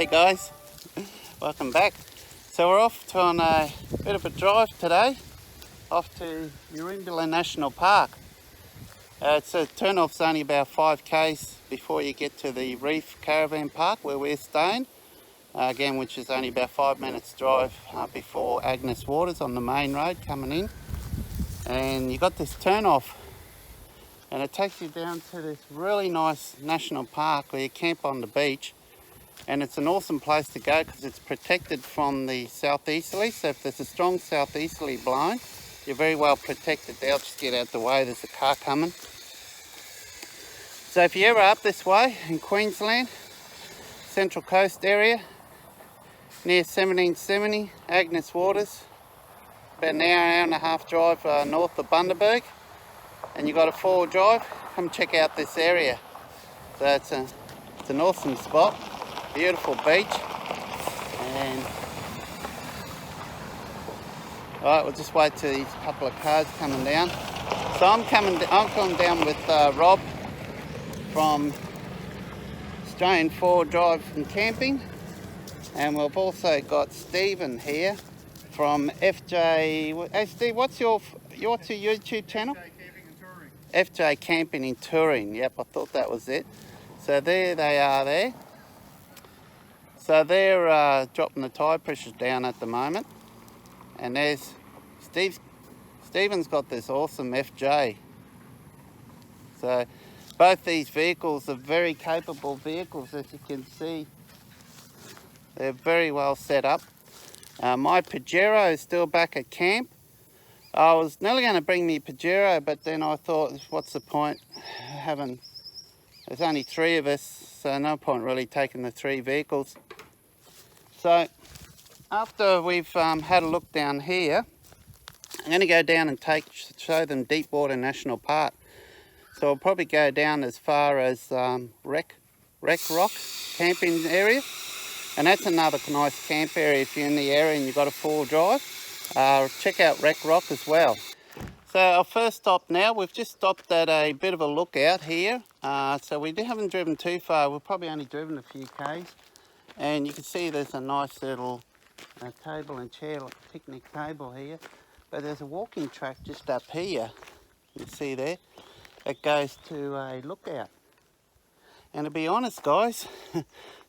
Hey guys, welcome back. So we're off on a bit of a drive today, off to Eurimbula National Park. It's a turn-off's only about 5k's before you get to the Reef Caravan Park where we're staying. Again, which is only about 5 minutes drive before Agnes Waters on the main road coming in. And you got this turn-off and it takes you down to this really nice national park where you camp on the beach. And it's an awesome place to go because it's protected from the southeasterly. So if there's a strong southeasterly blowing, you're very well protected. They'll just get out the way, there's a car coming. So if you're ever up this way in Queensland, Central Coast area, near 1770, Agnes Waters, about an hour and a half drive north of Bundaberg, and you've got a 4-wheel drive, come check out this area. So it's an awesome spot. Beautiful beach, and alright, we'll just wait till these couple of cars coming down. So I'm coming down with Rob from Australian 4-wheel drive and camping, and we've also got Stephen here from FJ. Hey Steve, what's your YouTube channel? FJ Camping and Touring. FJ Camping and Touring. Yep, I thought that was it. So there they are there. So they're dropping the tire pressures down at the moment, and there's Stephen's got this awesome FJ. So both these vehicles are very capable vehicles, as you can see. They're very well set up. My Pajero is still back at camp. I was nearly going to bring me Pajero, but then I thought, what's the point having? There's only 3 of us, so no point really taking the 3 vehicles. So after we've had a look down here, I'm going to go down and show them Deepwater National Park. So I'll probably go down as far as Wreck Rock camping area, and that's another nice camp area if you're in the area and you've got a 4-wheel drive. Check out Wreck Rock as well. So our first stop now, we've just stopped at a bit of a lookout here. So we haven't driven too far, we've probably only driven a few k's. And you can see there's a nice little table and chair, like a picnic table here. But there's a walking track just up here, you see there, that goes to a lookout. And to be honest guys,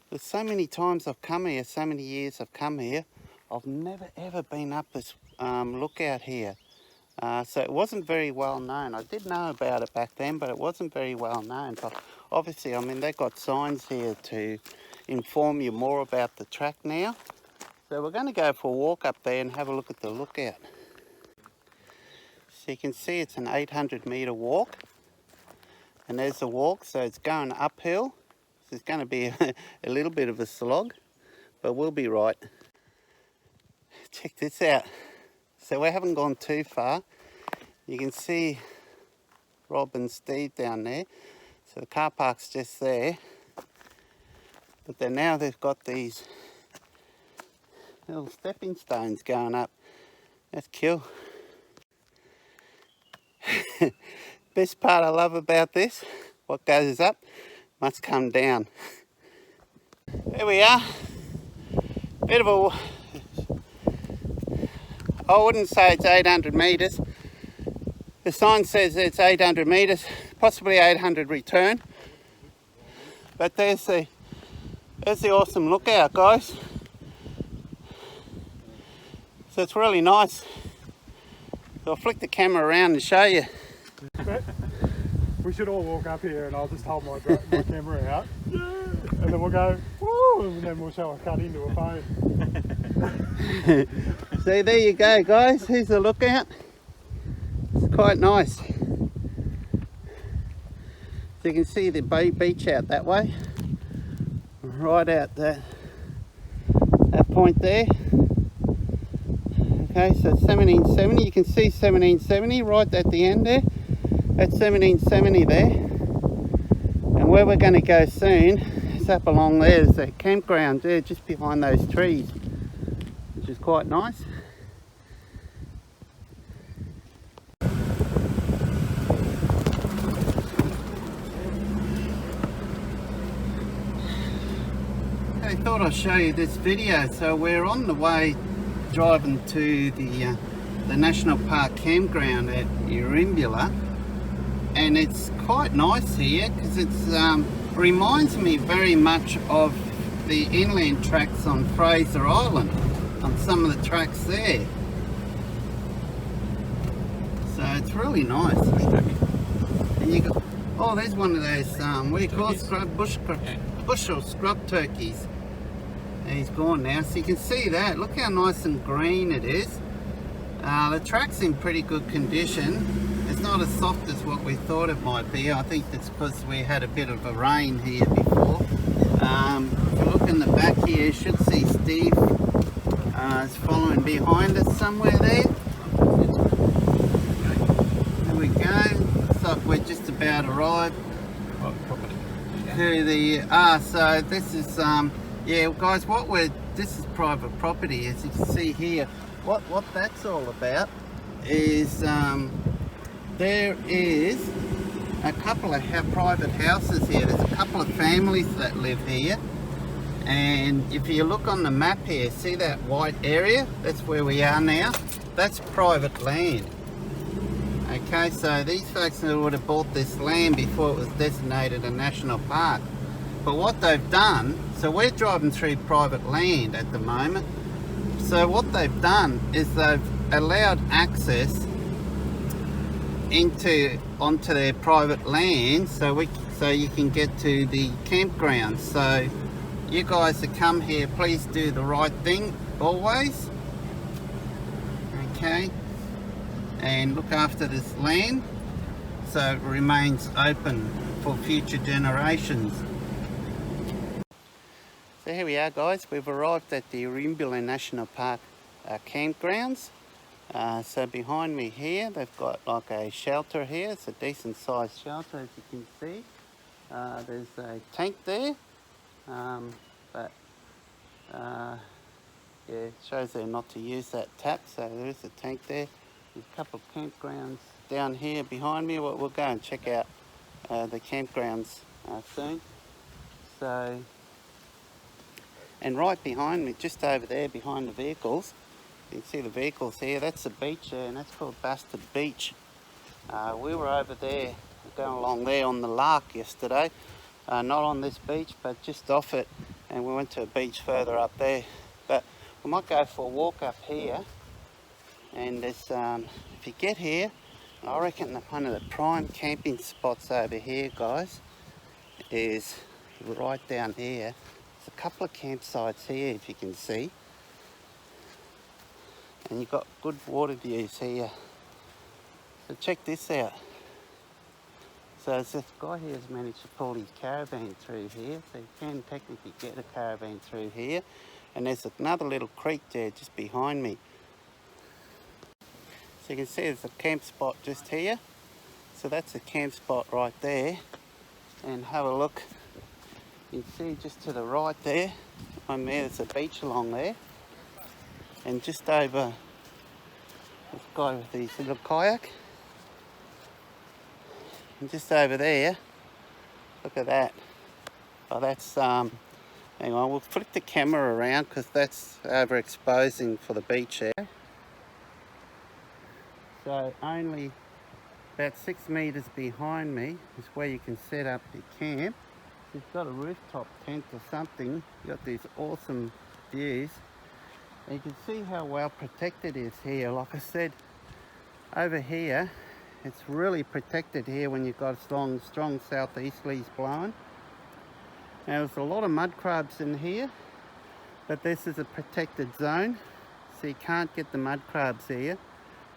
there's so many times I've come here, so many years I've come here, I've never ever been up this lookout here. So it wasn't very well known. I did know about it back then, but it wasn't very well known. But obviously, I mean, they've got signs here to inform you more about the track now. So we're going to go for a walk up there and have a look at the lookout. So you can see it's an 800-metre walk. And there's the walk, so it's going uphill. So it's going to be a little bit of a slog, but we'll be right. Check this out. So we haven't gone too far. You can see Rob and Steve down there. So the car park's just there. But then now they've got these little stepping stones going up. That's cool. Best part I love about this, what goes up must come down. There we are. Bit of a... I wouldn't say it's 800 metres. The sign says it's 800 metres, possibly 800 return. But there's the awesome lookout, guys. So it's really nice. So I'll flick the camera around and show you. We should all walk up here and I'll just hold my camera out. And then we'll go, woo, and then we'll show a cut into a phone. See, there you go, guys. Here's the lookout. It's quite nice. So you can see the beach out that way. Right out that point there. Okay, so 1770, you can see 1770 right at the end there. That's 1770 there. And where we're going to go soon is up along there. There's a campground there just behind those trees, which is quite nice. I thought thought I'd show you this video. So we're on the way driving to the National Park campground at Eurimbula, and it's quite nice here because it's reminds me very much of the inland tracks on Fraser Island, on some of the tracks there. So it's really nice. And you got, oh, there's one of those what do you call it, bush or scrub turkeys. And he's gone now, so you can see that. Look how nice and green it is. The track's in pretty good condition. It's not as soft as what we thought it might be. I think that's because we had a bit of a rain here before. If you look in the back here, you should see Steve is following behind us somewhere there. There we go. Looks like we're just about arrived to the so this is yeah guys, this is private property, as you can see here. What that's all about is there is a couple of private houses here. There's a couple of families that live here, and if you look on the map here, see that white area? That's where we are now. That's private land. Okay, so these folks would have bought this land before it was designated a national park. But what they've done, so we're driving through private land at the moment. So what they've done is they've allowed access onto their private land, so you can get to the campground. So you guys that come here, please do the right thing always. Okay, and look after this land so it remains open for future generations. So here we are guys, we've arrived at the Eurimbula National Park campgrounds. So behind me here, they've got like a shelter here. It's a decent sized shelter, as you can see. There's a tank there, but yeah, it shows there not to use that tap, so there is a tank there. There's a couple of campgrounds down here behind me. We'll go and check out the campgrounds soon. So, and right behind me, just over there behind the vehicles, you can see the vehicles here, that's the beach there, and that's called Bastard Beach. We were over there, going along there on the Lark yesterday, not on this beach, but just off it, and we went to a beach further up there. But we might go for a walk up here, and there's, if you get here, I reckon one of the prime camping spots over here, guys, is right down here. There's a couple of campsites here, if you can see. And you've got good water views here. So check this out. So this guy here has managed to pull his caravan through here. So you can technically get a caravan through here. And there's another little creek there just behind me. So you can see there's a camp spot just here. So that's a camp spot right there. And have a look. You can see just to the right there, on there's a beach along there. And just over this guy with his little kayak. And just over there, look at that. Oh, that's, hang on, we'll flip the camera around because that's overexposing for the beach there. So only about 6 meters behind me is where you can set up your camp. You've got a rooftop tent or something. You've got these awesome views. And you can see how well protected it is here. Like I said, over here, it's really protected here when you've got strong southeasterlies blowing. Now there's a lot of mud crabs in here, but this is a protected zone, so you can't get the mud crabs here.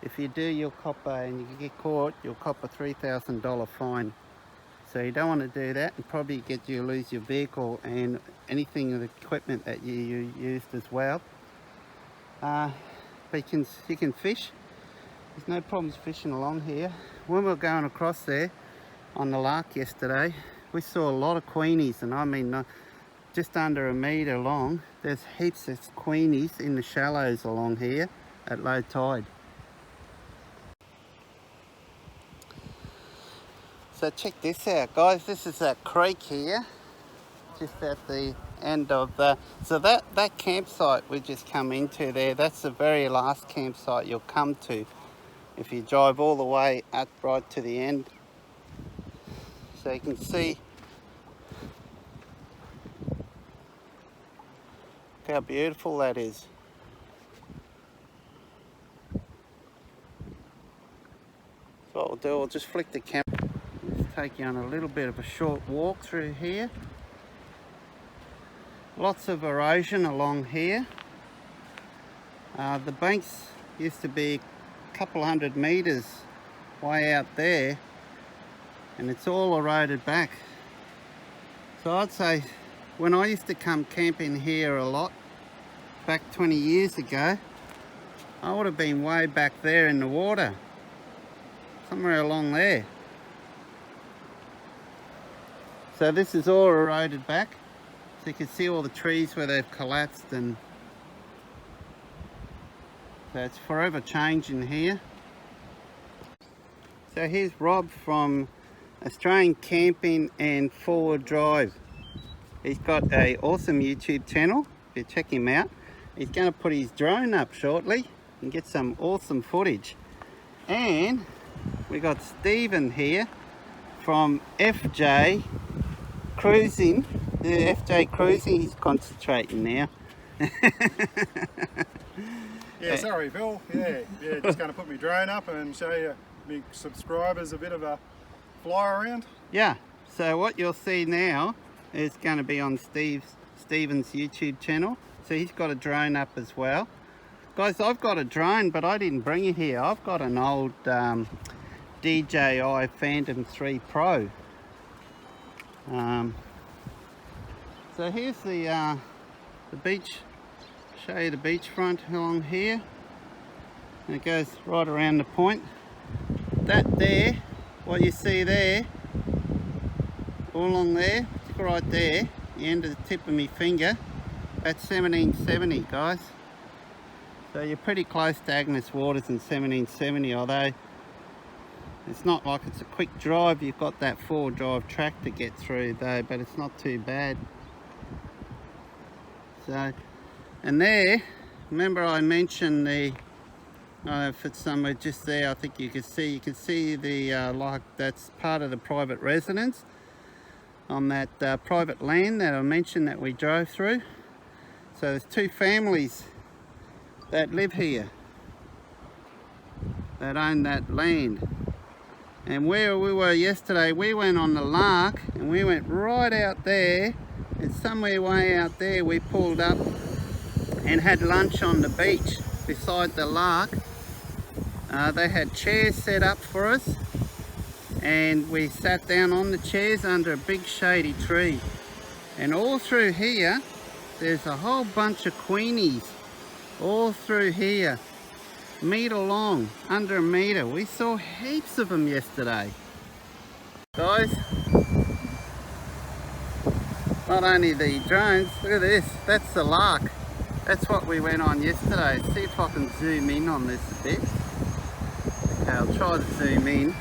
If you do, you'll cop and you get caught, you'll cop a $3,000 fine. So you don't want to do that, and probably lose your vehicle and anything of the equipment that you used as well. But you can fish. There's no problems fishing along here. When we were going across there on the Lark yesterday, we saw a lot of queenies, and I mean just under 1 metre long. There's heaps of queenies in the shallows along here at low tide. So check this out guys, this is that creek here, just at the end of the... So that campsite we just come into there, that's the very last campsite you'll come to if you drive all the way up right to the end. So you can see how beautiful that is. So what we'll do, we'll just flick the camera. Let's take you on a little bit of a short walk through here. Lots of erosion along here. The banks used to be a couple hundred metres way out there, and it's all eroded back. So I'd say when I used to come camping here a lot, back 20 years ago, I would have been way back there in the water, somewhere along there. So this is all eroded back. So you can see all the trees where they've collapsed, and so it's forever changing here. So here's Rob from Australian Camping and Forward Drive. He's got an awesome YouTube channel. If you check him out, he's going to put his drone up shortly and get some awesome footage. And we got Stephen here from FJ Cruising. The FJ Cruising, he's concentrating now. Yeah, sorry Phil. Yeah, just going to put my drone up and show you my subscribers a bit of a fly around. Yeah, so what you'll see now is going to be on Stephen's YouTube channel. So he's got a drone up as well. Guys, I've got a drone, but I didn't bring it here. I've got an old DJI Phantom 3 Pro. So here's the beach. Show you the beachfront along here. And it goes right around the point. That there, what you see there, all along there, right there, the end of the tip of my finger, that's 1770, guys. So you're pretty close to Agnes Waters in 1770, although it's not like it's a quick drive. You've got that 4-drive track to get through though, but it's not too bad. So, and there, remember I mentioned the, if it's somewhere just there, I think you can see the, like that's part of the private residence on that private land that I mentioned that we drove through. So there's 2 families that live here, that own that land. And where we were yesterday, we went on the Lark and we went right out there, and somewhere way out there we pulled up and had lunch on the beach beside the Lark. They had chairs set up for us, and we sat down on the chairs under a big shady tree. And all through here there's a whole bunch of queenies all through here, metre long, under a metre. We saw heaps of them yesterday, guys. Not only the drones, look at this, that's the Lark. That's what we went on yesterday. See if I can zoom in on this a bit. Okay, I'll try to zoom in.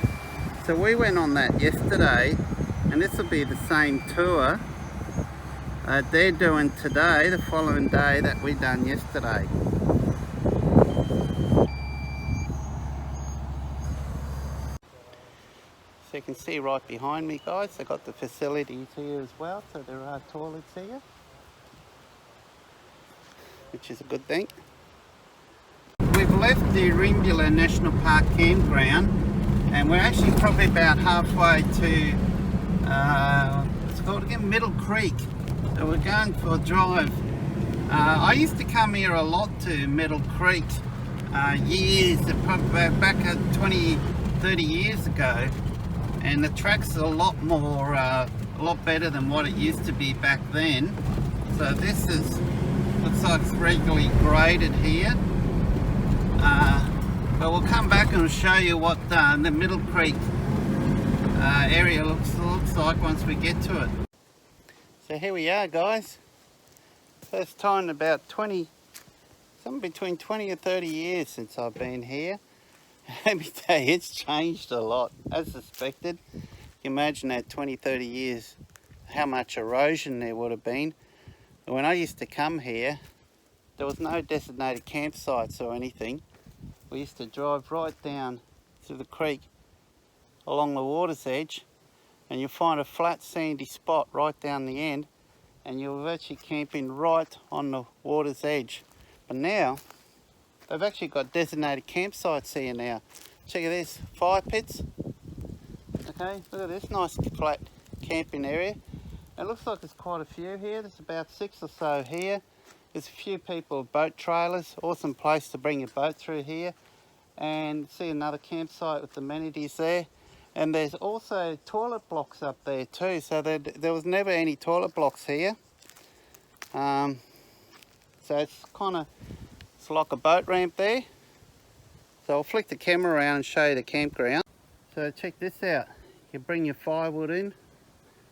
So we went on that yesterday, and this will be the same tour they're doing today, the following day that we done yesterday. So you can see right behind me, guys, they've got the facilities here as well, so there are toilets here, which is a good thing. We've left the Eurimbula National Park campground, and we're actually probably about halfway to, what's it called again? Middle Creek. So we're going for a drive. I used to come here a lot to Middle Creek years, probably back 20, 30 years ago, and the track's a lot more, a lot better than what it used to be back then. So this is, looks like it's regularly graded here. But we'll come back and show you what the Middle Creek area looks like once we get to it. So here we are, guys. First time in about something between 20 and 30 years since I've been here. Let me tell you, it's changed a lot, as suspected. You imagine that 20, 30 years, how much erosion there would have been. When I used to come here, there was no designated campsites or anything. We used to drive right down to the creek along the water's edge, and you'll find a flat sandy spot right down the end, and you're actually camping right on the water's edge. But now they've actually got designated campsites here now. Check out this, fire pits. Okay, look at this nice flat camping area. It looks like there's quite a few here. There's about 6 or so here. There's a few people with boat trailers. Awesome place to bring your boat through here. And see another campsite with amenities there. And there's also toilet blocks up there too. So there was never any toilet blocks here. So it's it's like a boat ramp there. So I'll flick the camera around and show you the campground. So check this out. You bring your firewood in,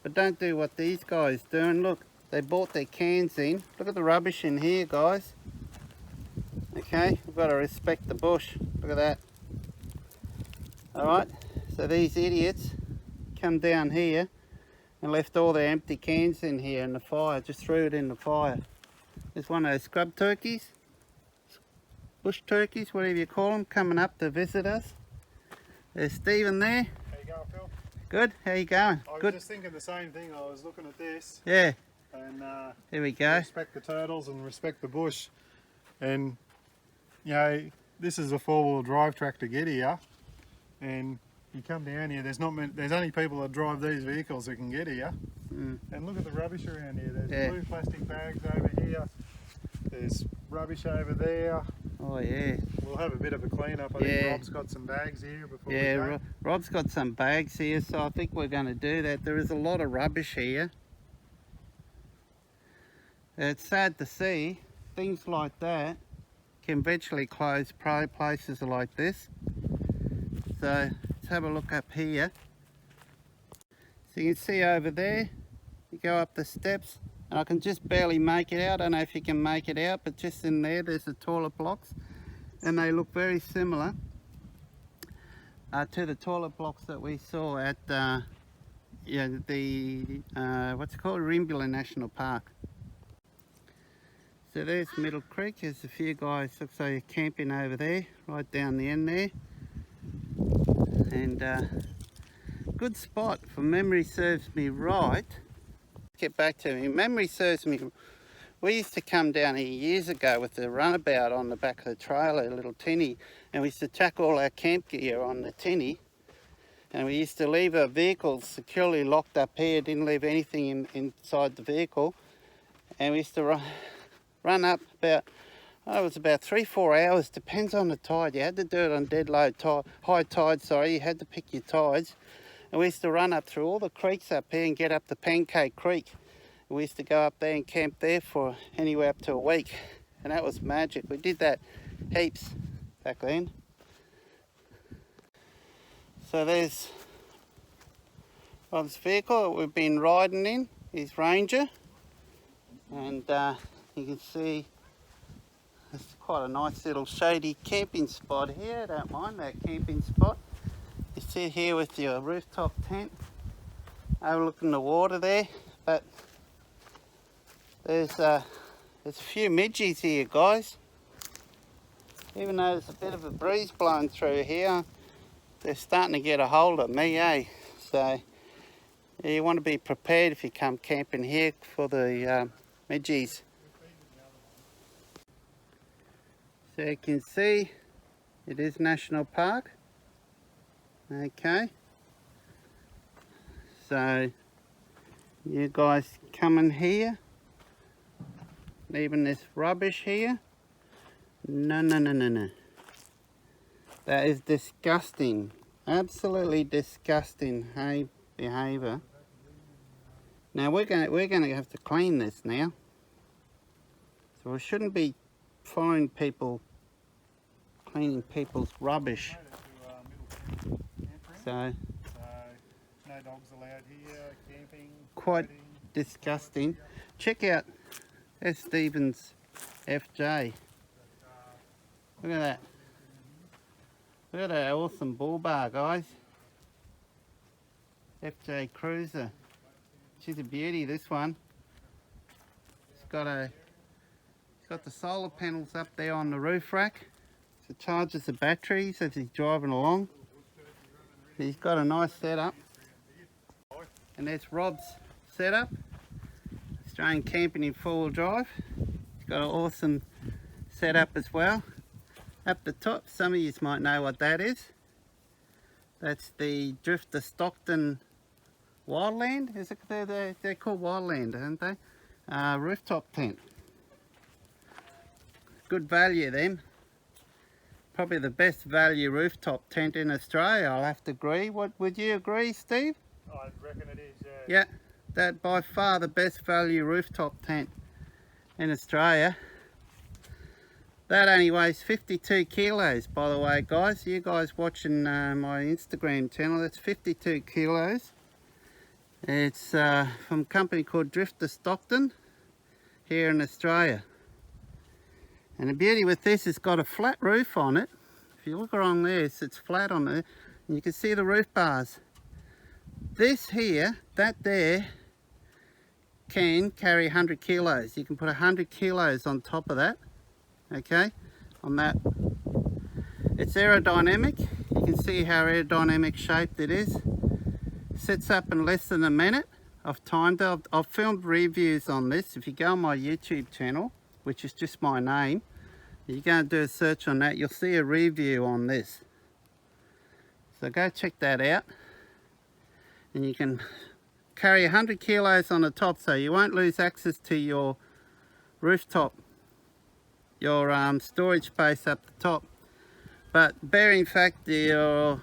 but don't do what these guys doing. Look, they brought their cans in. Look at the rubbish in here, guys. Okay, we've got to respect the bush. Look at that. Alright, so these idiots come down here and left all their empty cans in here in the fire, just threw it in the fire. There's one of those scrub turkeys, bush turkeys, whatever you call them, coming up to visit us. There's Stephen there. How you going, Phil? Good, how you going? I was Good. just thinking the same thing. I was looking at this. Yeah. And Here we go. respect the turtles and respect the bush. And, you know, this is a 4-wheel drive track to get here. And you come down here, there's only people that drive these vehicles that can get here. Mm. And look at the rubbish around here. There's Yeah. blue plastic bags over here. There's rubbish over there. Oh yeah. We'll have a bit of a clean up. I think Yeah. Rob's got some bags here before Yeah, we go. Rob's got some bags here, so I think we're going to do that. There is a lot of rubbish here. It's sad to see things like that can eventually close places like this. So let's have a look up here. So you can see over there, you go up the steps, and I can just barely make it out. I don't know if you can make it out, but just in there's the toilet blocks, and they look very similar to the toilet blocks that we saw at what's it called, Eurimbula National Park. So there's Middle Creek. There's a few guys, looks like you're camping over there, right down the end there. And good spot, if memory serves me right. Get back to me. Memory serves me. We used to come down here years ago with the runabout on the back of the trailer, a little tinny, and we used to chuck all our camp gear on the tinny. And we used to leave our vehicles securely locked up here, didn't leave anything inside the vehicle. And we used to run up about, it was about 3-4 hours, depends on the tide. You had to do it on dead low tide, high tide, sorry, you had to pick your tides. And we used to run up through all the creeks up here and get up to Pancake Creek. And we used to go up there and camp there for anywhere up to a week. And that was magic. We did that heaps back then. So there's Rob's vehicle that we've been riding in, his Ranger. And you can see it's quite a nice little shady camping spot here. Don't mind that camping spot. You sit here with your rooftop tent overlooking the water there, but there's a few midgies here, guys. Even though there's a bit of a breeze blowing through here, they're starting to get a hold of me, eh? So you want to be prepared if you come camping here for the midgies. So you can see it is National Park. Okay, so you guys coming here, leaving this rubbish here? No. That is disgusting, absolutely disgusting behaviour. Now we're going to have to clean this now. So we shouldn't be following people, cleaning people's rubbish. So no dogs allowed here, camping. Quite disgusting. Check out Stephen's FJ. Look at that. Look at that awesome bull bar, guys. FJ Cruiser. She's a beauty, this one. It's he's got the solar panels up there on the roof rack. So it charges the batteries as he's driving along. He's got a nice setup. And there's Rob's setup. Australian camping in 4-wheel drive. He's got an awesome setup as well. Up the top, some of you might know what that is. That's the Drifter Stockton Wildland. Is it? They're called Wildland, aren't they? Rooftop tent. Good value then. Probably the best value rooftop tent in Australia, I'll have to agree. Would you agree, Steve? I reckon it is, yeah. Yeah, that by far the best value rooftop tent in Australia. That only weighs 52 kilos, by the way, guys. You guys watching my Instagram channel, that's 52 kilos. It's from a company called Drifter Stockton here in Australia. And the beauty with this, it's got a flat roof on it. If you look around there, it's flat on it, and you can see the roof bars. This here, that there, can carry 100 kilos. You can put 100 kilos on top of that, okay, on that. It's aerodynamic. You can see how aerodynamic shaped it is. Sits up in less than a minute. I've filmed reviews on this. If you go on my YouTube channel, which is just my name, you go and do a search on that, you'll see a review on this. So go check that out. And you can carry 100 kilos on the top, so you won't lose access to your rooftop, your storage space up the top. But bear in fact, you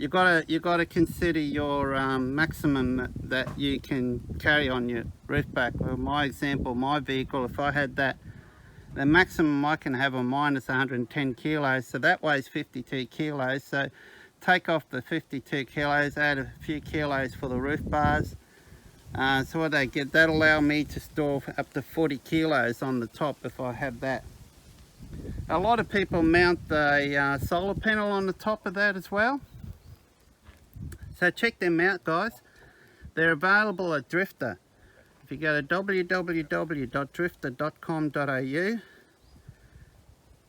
gotta consider your maximum that you can carry on your roof back. Well, my example, my vehicle, if I had that, the maximum I can have on mine is 110 kilos, so that weighs 52 kilos. So take off the 52 kilos, add a few kilos for the roof bars. So what they get, that'll allow me to store up to 40 kilos on the top if I have that. A lot of people mount the solar panel on the top of that as well. So check them out, guys. They're available at Drifter. If you go to www.drifter.com.au,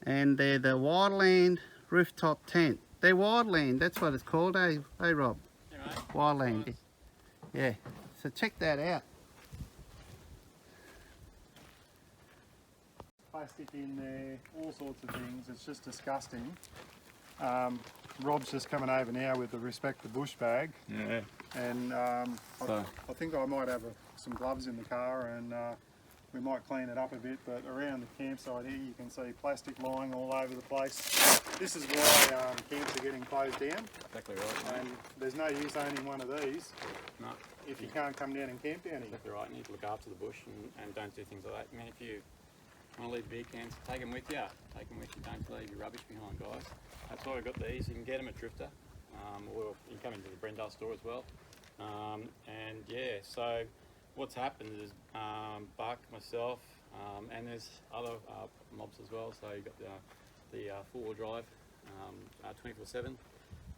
and they're the Wildland rooftop tent. They're Wildland, that's what it's called, eh Rob? Yeah, right. Wildland. Nice. Yeah, so check that out. Plastic in there, all sorts of things. It's just disgusting. Rob's just coming over now with the Respect the Bush bag. Yeah. And I think I might have some gloves in the car, and we might clean it up a bit, but around the campsite here you can see plastic lying all over the place. This is why camps are getting closed down. Exactly right. And there's no use owning one of these No. if you can't come down and camp down here. Exactly right. You need to look after the bush and don't do things like that. I mean, if you want to leave beer cans, take them with you. Take them with you. Don't leave your rubbish behind, guys. That's why we've got these. You can get them at Drifter, or you can come into the Brendale store as well. And yeah, so what's happened is Buck, myself, and there's other mobs as well. So you've got the 4-wheel drive, 24/7,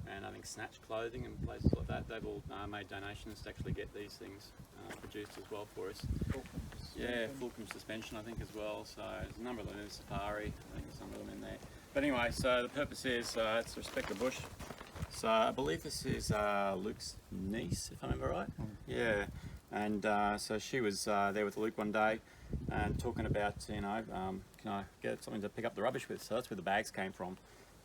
and I think Snatch Clothing and places like that. They've all made donations to actually get these things produced as well for us. Yeah, Fulcrum suspension I think as well. So there's a number of them in Safari. I think there's some of them in there. But anyway, so the purpose is it's Respect the Bush. So I believe this is Luke's niece, if I remember right. Yeah, and so she was there with Luke one day and talking about, you know, can I get something to pick up the rubbish with? So that's where the bags came from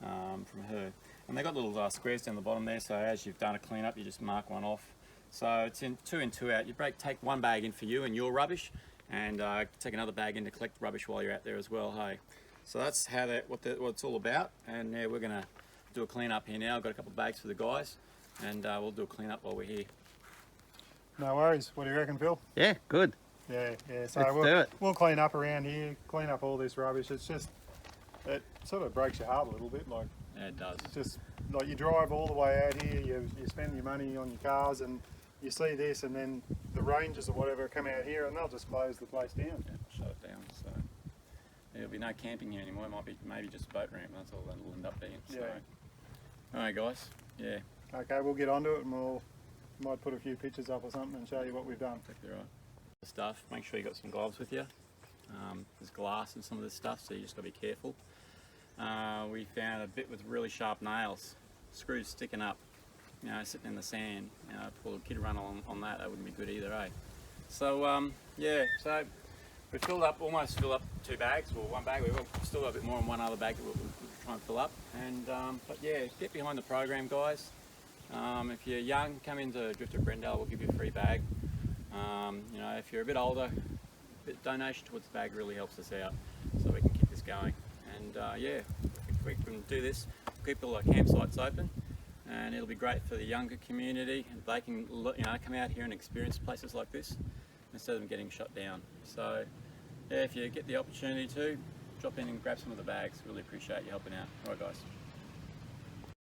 her. And they got little squares down the bottom there, so as you've done a clean up, you just mark one off. So it's in 2 in 2 out. You take one bag in for you and your rubbish, and take another bag in to collect rubbish while you're out there as well. Hey, so that's how what it's all about. And yeah, we're gonna do a clean up here now. I've got a couple of bags for the guys, and we'll do a clean up while we're here. No worries. What do you reckon, Phil? Yeah, good. Yeah. So Let's do it. We'll clean up around here, clean up all this rubbish. It's just, it sort of breaks your heart a little bit. Like, Yeah, it does. it's just like you drive all the way out here, you spend your money on your cars, and you see this, and then the rangers or whatever come out here, and they'll just close the place down. Yeah, shut it down. So there'll be no camping here anymore. It might be maybe just a boat ramp. That's all it'll end up being. So. Yeah. All right, guys. Yeah. Okay, we'll get onto it, and might put a few pictures up or something and show you what we've done. Exactly right. Stuff. Make sure you got some gloves with you. There's glass in some of this stuff, so you just got to be careful. We found a bit with really sharp nails, screws sticking up, you know, sitting in the sand. You know, for a kid to run on that, that wouldn't be good either, eh? So yeah, so we almost filled up 2 bags, or 1 bag. We've still got a bit more in one other bag that we'll try and fill up. And but yeah, get behind the program, guys. If you're young, come into Drifter Brendale, we'll give you a free bag. You know, if you're a bit older, donation towards the bag really helps us out, so we can keep this going. And yeah, if we can do this, keep all our campsites open, and it'll be great for the younger community, and they can, you know, come out here and experience places like this instead of them getting shut down. So yeah, if you get the opportunity to, drop in and grab some of the bags. Really appreciate you helping out. All right, guys.